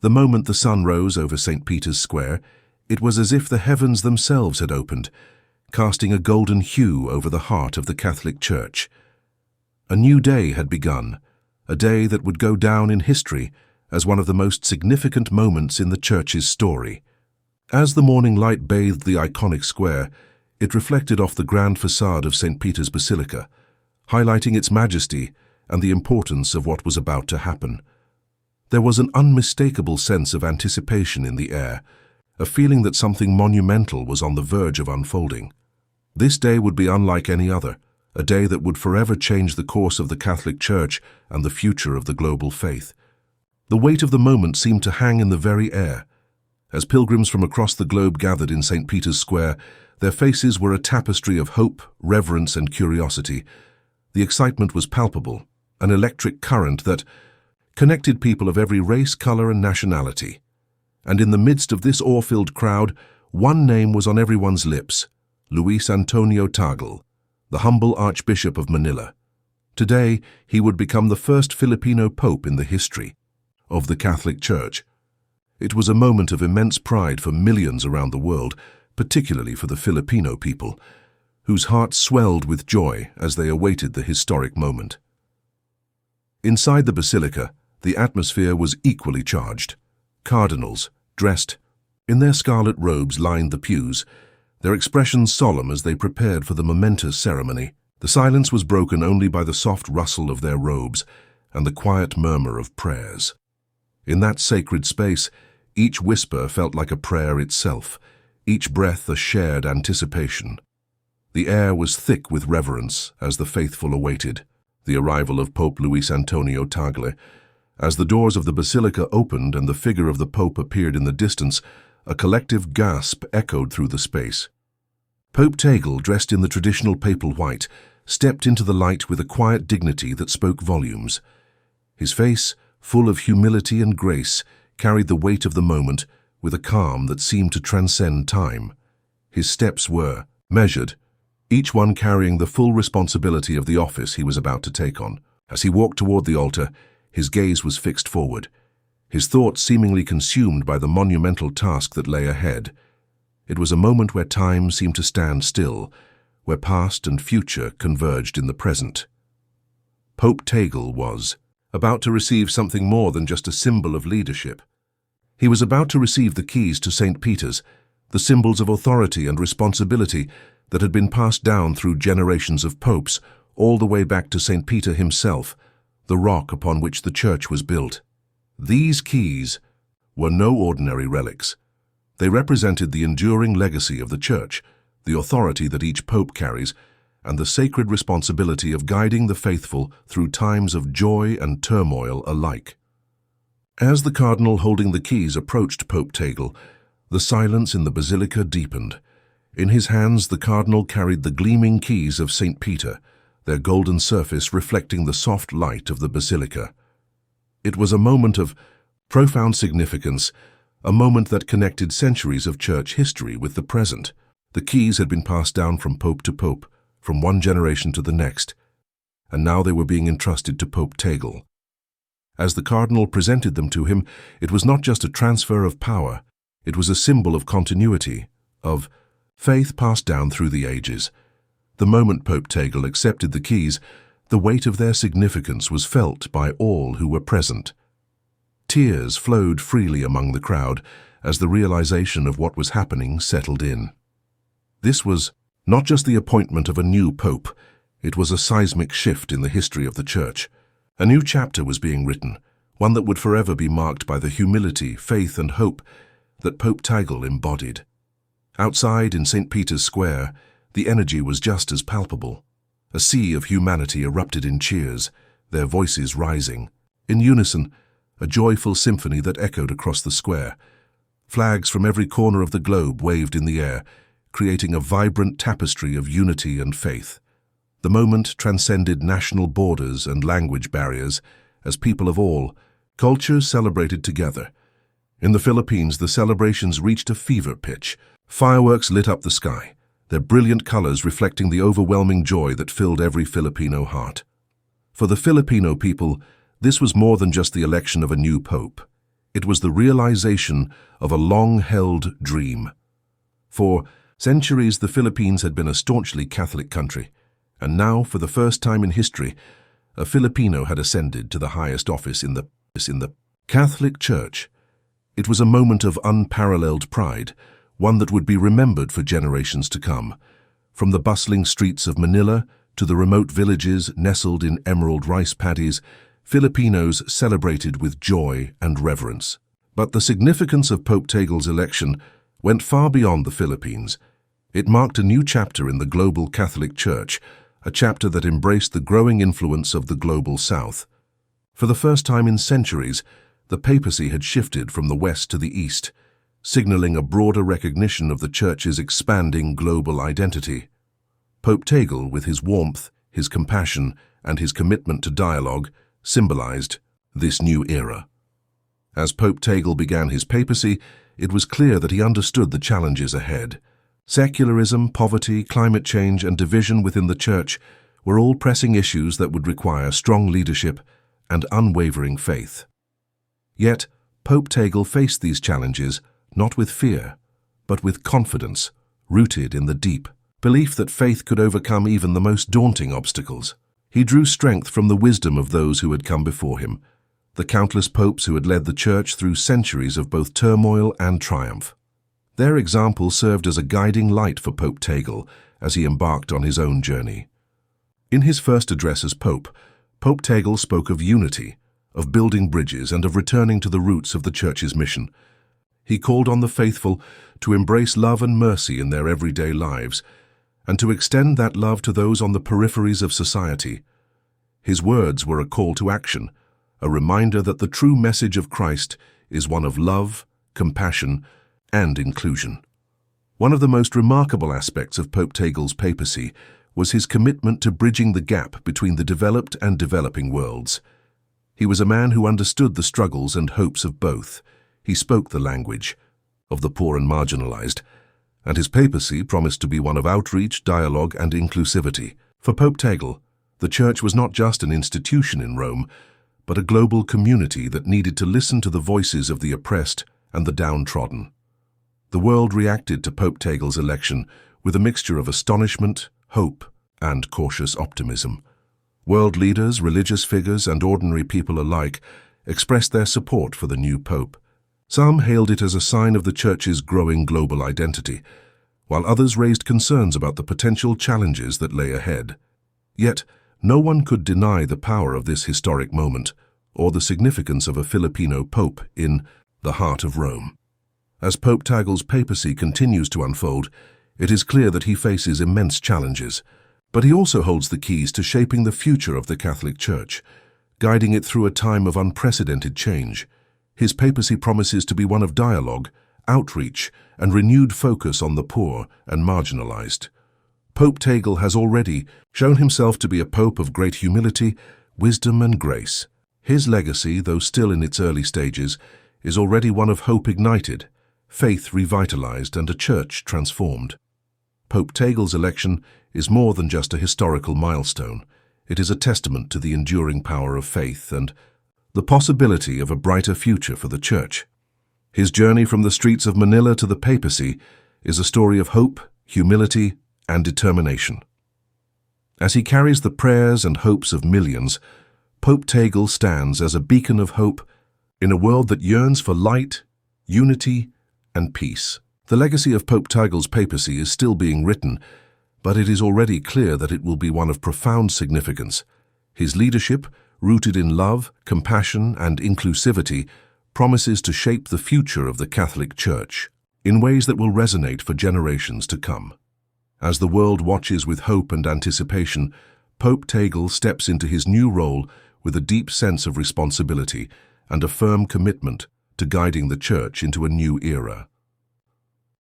The moment the sun rose over St. Peter's Square, it was as if the heavens themselves had opened, casting a golden hue over the heart of the Catholic Church. A new day had begun, a day that would go down in history as one of the most significant moments in the Church's story. As the morning light bathed the iconic square, it reflected off the grand facade of St. Peter's Basilica, highlighting its majesty and the importance of what was about to happen. There was an unmistakable sense of anticipation in the air, a feeling that something monumental was on the verge of unfolding. This day would be unlike any other, a day that would forever change the course of the Catholic Church and the future of the global faith. The weight of the moment seemed to hang in the very air. As pilgrims from across the globe gathered in St. Peter's Square, their faces were a tapestry of hope, reverence, and curiosity. The excitement was palpable, an electric current that connected people of every race, color, and nationality. And in the midst of this awe-filled crowd, one name was on everyone's lips: Luis Antonio Tagle, the humble Archbishop of Manila. Today, he would become the first Filipino pope in the history of the Catholic Church. It was a moment of immense pride for millions around the world, particularly for the Filipino people, whose hearts swelled with joy as they awaited the historic moment. Inside the basilica, the atmosphere was equally charged. Cardinals, dressed in their scarlet robes, lined the pews, their expressions solemn as they prepared for the momentous ceremony. The silence was broken only by the soft rustle of their robes and the quiet murmur of prayers. In that sacred space, each whisper felt like a prayer itself, each breath a shared anticipation. The air was thick with reverence as the faithful awaited the arrival of Pope Luis Antonio Tagle. As the doors of the basilica opened and the figure of the Pope appeared in the distance, a collective gasp echoed through the space. Pope Tagle, dressed in the traditional papal white, stepped into the light with a quiet dignity that spoke volumes. His face, full of humility and grace, carried the weight of the moment with a calm that seemed to transcend time. His steps were measured, each one carrying the full responsibility of the office he was about to take on. As he walked toward the altar, his gaze was fixed forward, his thoughts seemingly consumed by the monumental task that lay ahead. It was a moment where time seemed to stand still, where past and future converged in the present. Pope Tagle was about to receive something more than just a symbol of leadership. He was about to receive the keys to St. Peter's, the symbols of authority and responsibility that had been passed down through generations of popes, all the way back to St. Peter himself, the rock upon which the Church was built. These keys were no ordinary relics. They represented the enduring legacy of the Church, the authority that each pope carries, and the sacred responsibility of guiding the faithful through times of joy and turmoil alike. As the cardinal holding the keys approached Pope Tagle, the silence in the basilica deepened. In his hands, the cardinal carried the gleaming keys of St. Peter, their golden surface reflecting the soft light of the basilica. It was a moment of profound significance, a moment that connected centuries of church history with the present. The keys had been passed down from pope to pope, from one generation to the next, and now they were being entrusted to Pope Tagle. As the cardinal presented them to him, it was not just a transfer of power, it was a symbol of continuity, of faith passed down through the ages. The moment Pope Tagle accepted the keys, the weight of their significance was felt by all who were present. Tears flowed freely among the crowd as the realization of what was happening settled in. This was not just the appointment of a new pope, it was a seismic shift in the history of the Church. A new chapter was being written, one that would forever be marked by the humility, faith, and hope that Pope Tagle embodied. Outside in St. Peter's Square, the energy was just as palpable. A sea of humanity erupted in cheers, their voices rising. In unison, a joyful symphony that echoed across the square. Flags from every corner of the globe waved in the air, creating a vibrant tapestry of unity and faith. The moment transcended national borders and language barriers, as people of all cultures celebrated together. In the Philippines, the celebrations reached a fever pitch. Fireworks lit up the sky, their brilliant colors reflecting the overwhelming joy that filled every Filipino heart. For the Filipino people, this was more than just the election of a new pope. It was the realization of a long-held dream. For centuries, the Philippines had been a staunchly Catholic country, and now, for the first time in history, a Filipino had ascended to the highest office in the Catholic Church. It was a moment of unparalleled pride, one that would be remembered for generations to come. From the bustling streets of Manila to the remote villages nestled in emerald rice paddies, Filipinos celebrated with joy and reverence. But the significance of Pope Tagle's election went far beyond the Philippines. It marked a new chapter in the global Catholic Church, a chapter that embraced the growing influence of the global South. For the first time in centuries, the papacy had shifted from the west to the east, signaling a broader recognition of the Church's expanding global identity. Pope Tagle, with his warmth, his compassion, and his commitment to dialogue, symbolized this new era. As Pope Tagle began his papacy, it was clear that he understood the challenges ahead. Secularism, poverty, climate change, and division within the Church were all pressing issues that would require strong leadership and unwavering faith. Yet, Pope Tagle faced these challenges not with fear, but with confidence, rooted in the deep belief that faith could overcome even the most daunting obstacles. He drew strength from the wisdom of those who had come before him, the countless popes who had led the Church through centuries of both turmoil and triumph. Their example served as a guiding light for Pope Tagle as he embarked on his own journey. In his first address as Pope, Pope Tagle spoke of unity, of building bridges, and of returning to the roots of the Church's mission. He called on the faithful to embrace love and mercy in their everyday lives, and to extend that love to those on the peripheries of society. His words were a call to action, a reminder that the true message of Christ is one of love, compassion, and inclusion. One of the most remarkable aspects of Pope Tagle's papacy was his commitment to bridging the gap between the developed and developing worlds. He was a man who understood the struggles and hopes of both. He spoke the language of the poor and marginalized, and his papacy promised to be one of outreach, dialogue, and inclusivity. For Pope Tagle, the Church was not just an institution in Rome, but a global community that needed to listen to the voices of the oppressed and the downtrodden. The world reacted to Pope Tagle's election with a mixture of astonishment, hope, and cautious optimism. World leaders, religious figures, and ordinary people alike expressed their support for the new pope. Some hailed it as a sign of the Church's growing global identity, while others raised concerns about the potential challenges that lay ahead. Yet, no one could deny the power of this historic moment, or the significance of a Filipino pope in the heart of Rome. As Pope Tagle's papacy continues to unfold, it is clear that he faces immense challenges, but he also holds the keys to shaping the future of the Catholic Church, guiding it through a time of unprecedented change. His papacy promises to be one of dialogue, outreach, and renewed focus on the poor and marginalized. Pope Tagle has already shown himself to be a pope of great humility, wisdom, and grace. His legacy, though still in its early stages, is already one of hope ignited, faith revitalized, and a church transformed. Pope Tagle's election is more than just a historical milestone. It is a testament to the enduring power of faith and the possibility of a brighter future for the Church. His journey from the streets of Manila to the papacy is a story of hope, humility, and determination. As he carries the prayers and hopes of millions, Pope Tagle stands as a beacon of hope in a world that yearns for light, unity, and peace. The legacy of Pope Tagle's papacy is still being written, but it is already clear that it will be one of profound significance. His leadership, rooted in love, compassion, and inclusivity, promises to shape the future of the Catholic Church in ways that will resonate for generations to come. As the world watches with hope and anticipation, Pope Tagle steps into his new role with a deep sense of responsibility and a firm commitment to guiding the Church into a new era.